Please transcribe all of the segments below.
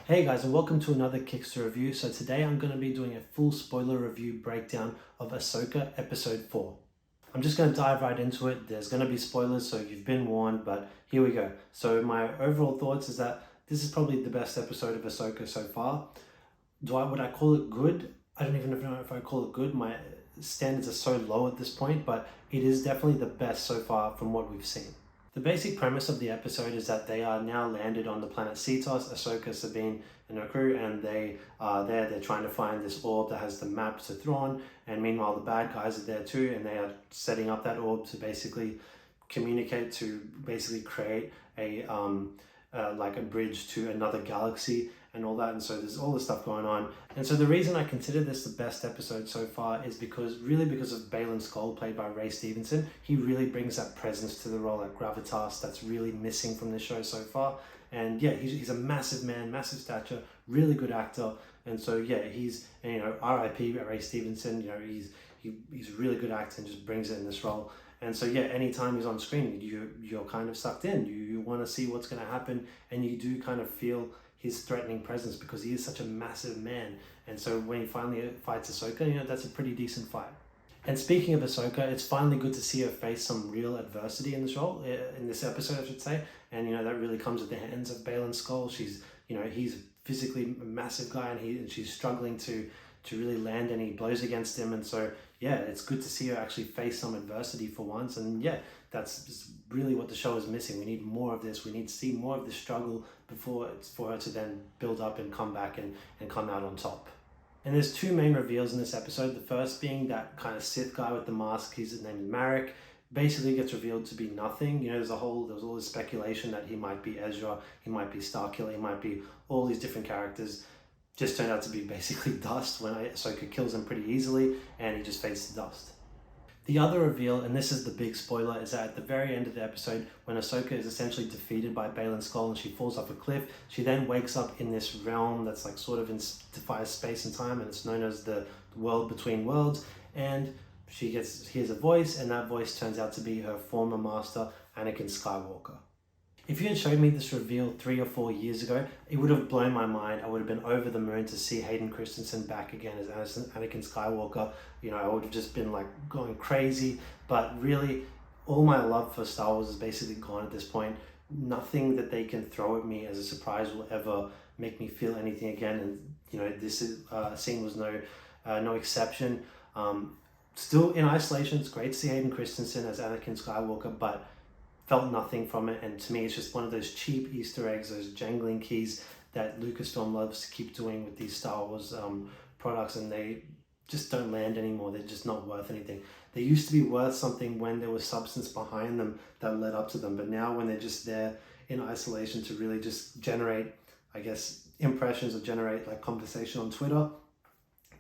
Hey guys, and welcome to another Kickster review. So today I'm going to be doing a full spoiler review breakdown of Ahsoka episode 4. I'm just going to dive right into it. There's going to be spoilers, so you've been warned, but here we go. So my overall thoughts is that this is probably the best episode of Ahsoka so far. Would I call it good? I don't even know if I call it good. My standards are so low at this point, but it is definitely the best so far from what we've seen. The basic premise of the episode is that they are now landed on the planet Cetos, Ahsoka, Sabine, and her crew, and they are there. They're trying to find this orb that has the map to Thrawn, and meanwhile the bad guys are there too, and they are setting up that orb to basically communicate, to basically create a like a bridge to another galaxy and all that. And so there's all this stuff going on. And so the reason I consider this the best episode so far is because of Baylan Skoll, played by Ray Stevenson. He really brings that presence to the role, that gravitas that's really missing from the show so far. And yeah, he's a massive man, massive stature, really good actor. And so yeah, he's, you know, R.I.P. Ray Stevenson. You know, he's a really good actor and just brings it in this role. And so yeah, anytime he's on screen, you're kind of sucked in. You want to see what's going to happen, and you do kind of feel his threatening presence because he is such a massive man. And so when he finally fights Ahsoka, you know, that's a pretty decent fight. And speaking of Ahsoka, it's finally good to see her face some real adversity in this role, in this episode, I should say. And you know, that really comes at the hands of Baylan Skoll. She's, you know, he's physically a massive guy, and she's struggling to really land any blows against him. And so yeah, it's good to see her actually face some adversity for once. And yeah, that's really what the show is missing. We need more of this. We need to see more of the struggle for her to then build up and come back and come out on top. And there's two main reveals in this episode. The first being that kind of Sith guy with the mask. His name is Marek. Basically gets revealed to be nothing. You know, there was all this speculation that he might be Ezra, he might be Starkiller, he might be all these different characters. Just turned out to be basically dust when Ahsoka kills him pretty easily, and he just fades to dust. The other reveal, and this is the big spoiler, is that at the very end of the episode, when Ahsoka is essentially defeated by Baylan Skoll and she falls off a cliff, she then wakes up in this realm that's like sort of defies space and time, and it's known as the world between worlds. And she hears a voice, and that voice turns out to be her former master, Anakin Skywalker. If you had showed me this reveal 3 or 4 years ago, it would have blown my mind. I would have been over the moon to see Hayden Christensen back again as Anakin Skywalker. You know, I would have just been like going crazy. But really, all my love for Star Wars is basically gone at this point. Nothing that they can throw at me as a surprise will ever make me feel anything again. And you know, this scene was no exception. Still in isolation, it's great to see Hayden Christensen as Anakin Skywalker, but felt nothing from it. And to me, it's just one of those cheap Easter eggs, those jangling keys that Lucasfilm loves to keep doing with these Star Wars products, and they just don't land anymore. They're just not worth anything. They used to be worth something when there was substance behind them that led up to them, but now when they're just there in isolation to really just generate, I guess, impressions or generate like conversation on Twitter,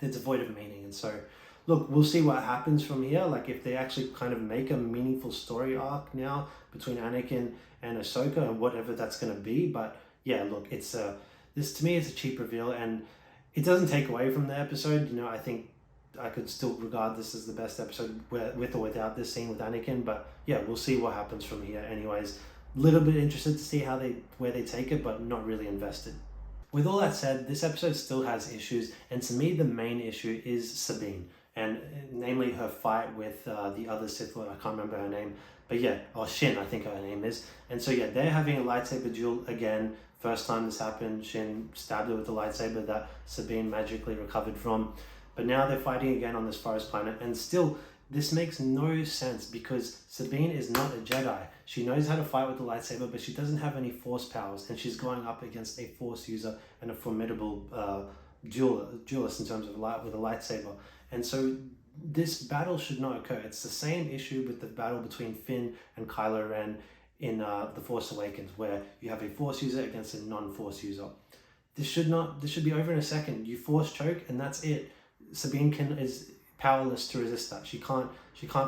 they're devoid of meaning. And so look, we'll see what happens from here. Like if they actually kind of make a meaningful story arc now between Anakin and Ahsoka and whatever that's going to be. But yeah, look, it's this to me is a cheap reveal, and it doesn't take away from the episode. You know, I think I could still regard this as the best episode with or without this scene with Anakin. But yeah, we'll see what happens from here. Anyways, a little bit interested to see where they take it, but not really invested. With all that said, this episode still has issues, and to me the main issue is Sabine. And namely her fight with the other Sith Lord, I can't remember her name, but yeah, or Shin, I think her name is. And so yeah, they're having a lightsaber duel again. First time this happened, Shin stabbed her with the lightsaber that Sabine magically recovered from. But now they're fighting again on this forest planet, and still, this makes no sense because Sabine is not a Jedi. She knows how to fight with the lightsaber, but she doesn't have any force powers, and she's going up against a force user and a formidable duelist in terms of with a lightsaber. And so this battle should not occur. It's the same issue with the battle between Finn and Kylo Ren in The Force Awakens, where you have a force user against a non-force user. This should be over in a second. You force choke and that's it. Sabine is powerless to resist that. She can't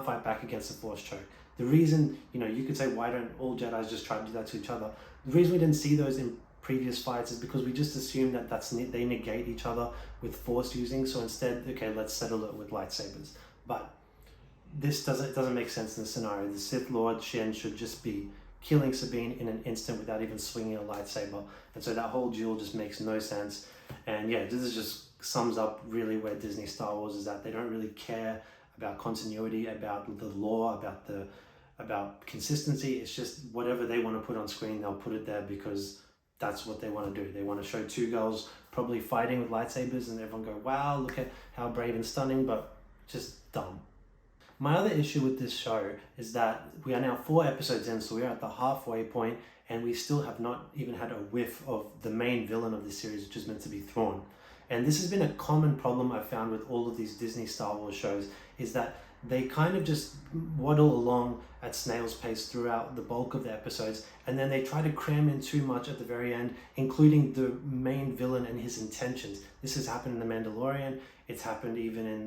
fight back against a force choke. The reason, you know, you could say, why don't all Jedis just try to do that to each other? The reason we didn't see those in previous fights is because we just assume that they negate each other with force using. So instead, okay, let's settle it with lightsabers. But this doesn't make sense in this scenario. The Sith Lord Shin should just be killing Sabine in an instant without even swinging a lightsaber. And so that whole duel just makes no sense. And yeah, this is just sums up really where Disney Star Wars is at. They don't really care about continuity, about the lore, about consistency. It's just whatever they want to put on screen, they'll put it there because that's what they want to do. They want to show two girls probably fighting with lightsabers and everyone go, wow, look at how brave and stunning, but just dumb. My other issue with this show is that we are now 4 episodes in, so we are at the halfway point, and we still have not even had a whiff of the main villain of the series, which is meant to be Thrawn. And this has been a common problem I've found with all of these Disney Star Wars shows, is that they kind of just waddle along at snail's pace throughout the bulk of the episodes, and then they try to cram in too much at the very end, including the main villain and his intentions. This has happened in The Mandalorian, it's happened even in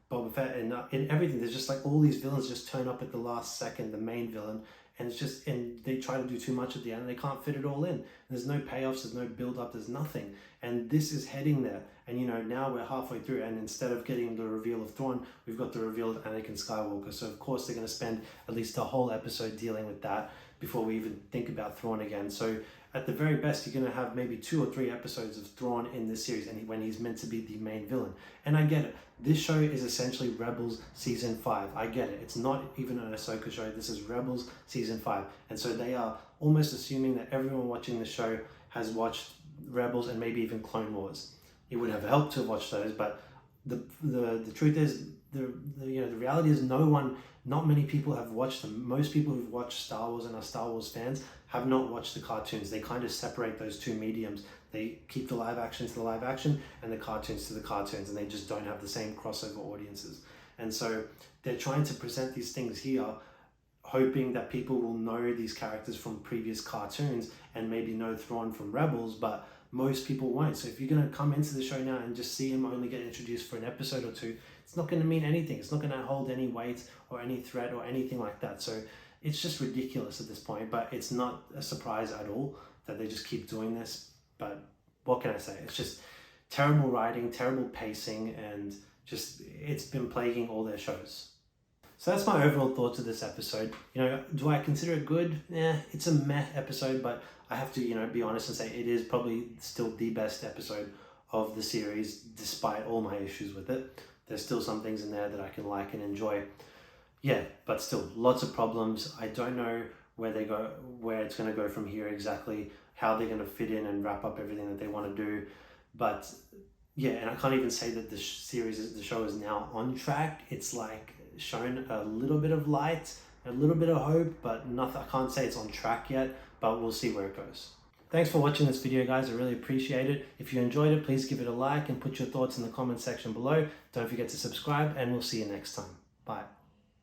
Boba Fett, and in everything. There's just like all these villains just turn up at the last second, the main villain, and it's just, and they try to do too much at the end, and they can't fit it all in. There's no payoffs, there's no build-up, there's nothing. And this is heading there. And you know, now we're halfway through, and instead of getting the reveal of Thrawn, we've got the reveal of Anakin Skywalker. So of course they're going to spend at least a whole episode dealing with that before we even think about Thrawn again. So at the very best, you're going to have maybe 2 or 3 episodes of Thrawn in this series, and when he's meant to be the main villain. And I get it. This show is essentially Rebels Season 5. I get it. It's not even an Ahsoka show. This is Rebels Season 5. And so they are almost assuming that everyone watching the show has watched Rebels and maybe even Clone Wars. It would have helped to watch those, but the truth is, the reality is not many people have watched them. Most people who've watched Star Wars and are Star Wars fans have not watched the cartoons. They kind of separate those two mediums. They keep the live action to the live action and the cartoons to the cartoons, and they just don't have the same crossover audiences. And so they're trying to present these things here, hoping that people will know these characters from previous cartoons and maybe know Thrawn from Rebels, but most people won't. So if you're going to come into the show now and just see him only get introduced for an episode or 2, it's not going to mean anything. It's not going to hold any weight or any threat or anything like that. So it's just ridiculous at this point, but it's not a surprise at all that they just keep doing this. But what can I say? It's just terrible writing, terrible pacing, and just it's been plaguing all their shows. So that's my overall thoughts of this episode. You know, do I consider it good? It's a meh episode, but I have to, be honest and say it is probably still the best episode of the series, despite all my issues with it. There's still some things in there that I can like and enjoy. Yeah, but still, lots of problems. I don't know where it's going to go from here exactly, how they're going to fit in and wrap up everything that they want to do. But yeah, and I can't even say that the show is now on track. It's like shown a little bit of light, a little bit of hope, but nothing. I can't say it's on track yet, but we'll see where it goes. Thanks for watching this video, guys. I really appreciate it. If you enjoyed it, please give it a like and put your thoughts in the comment section below. Don't forget to subscribe, and we'll see you next time. Bye.